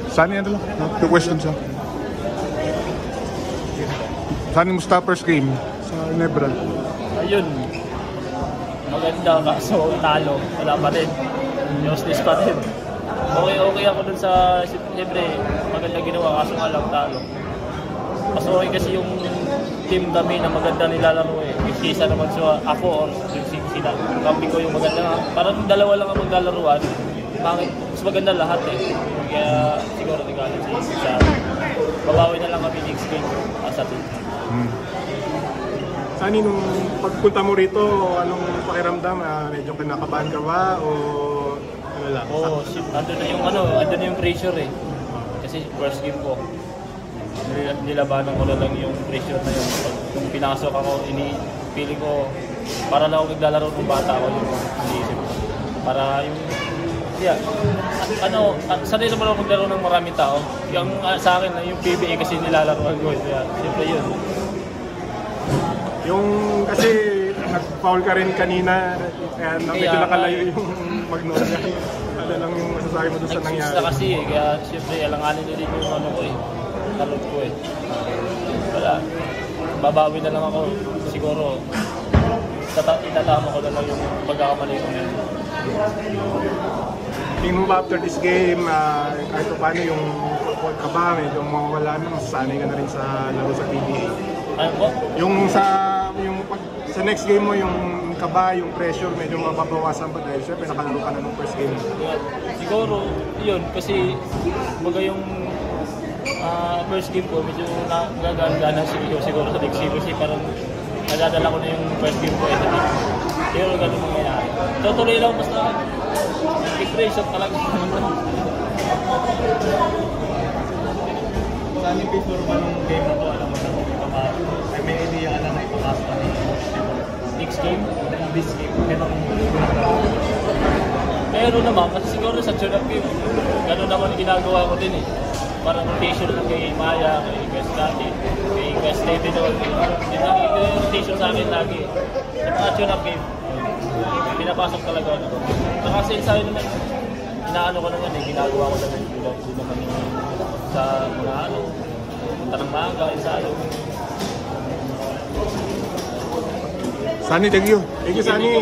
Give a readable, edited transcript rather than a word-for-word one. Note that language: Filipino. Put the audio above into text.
Sunny, ano lang? Two questions ha. Sunny, musta first game sa Ginebra? Ayun. Maganda kaso talo. Wala pa rin. Useless pa rin. Okay ako dun sa siyempre maganda ginawa kaso nga lang talo. Mas okay kasi yung team kami na maganda nilalaro eh. Kisa naman sa ako or sila. Kampi ko yung maganda. Parang dalawa lang ang maglalaruan. Mas maganda lahat eh. Kaya siguro regalo sa babawi na lang kami next game sa team. Sunny, nung pagpunta mo rito, anong pakiramdam? Medyo kinakabahan ka ba o ano lang? Oo, andun na yung pressure eh. Kasi first game ko. Nilabanan ko na lang yung pressure na yun. Kung pinasok ako, feeling ko para lang ako naglalaro ng bata ako yung iniisip ko. Para yung sanay naman ako maglaro ng maraming tao. Yung sa akin yung PBA kasi nilalaroan ko. Siyempre yun. Yung kasi nag-foul ka rin kanina, kaya medyo nakalayo yung Magnolia. Ano lang yung masasabi mo doon sa nangyari? Nagsista kasi eh, kaya siyempre alanganin nila yung ano ko eh. Talot ko eh. Wala. Babawi na lang ako. Siguro itatama ko na lang yung pagkakamali ko ngayon. Tingin mo ba after this game, kahit paano yung kaba, medyo mawawala na, masasanay ka na rin sa laro sa PBA? Ano po? Sa next game mo, yung kaba, yung pressure, medyo mababawasan pa dahil syempre nakalaro ka na nung first game. Siguro, yun, kasi baga yung first game ko, medyo nagagana siguro sa next game kasi parang nadadala ko na yung first game ko eh. Siguro ganun mangyayari. Tutuloy lang basta i-pressure talaga. Saan yung before ba nung game na to, alam mo na ay may idea ka na ipapasok na Next game? This game, pero Pero naman, kasi siguro sa tune-up game, gano'n naman yung ginagawa ko din eh. Parang rotation lang kay Maya, kay West Lati, kay West Lati doon. Yung rotation sa akin lagi. Sa mga tune-up game, pinapasok talaga ako. Kasi sa akin naman, inaano ko naman eh, ginagawa ko naman yung sa mga punta ng maaga, insalo. Sunny, thank you. Thank you, Sunny.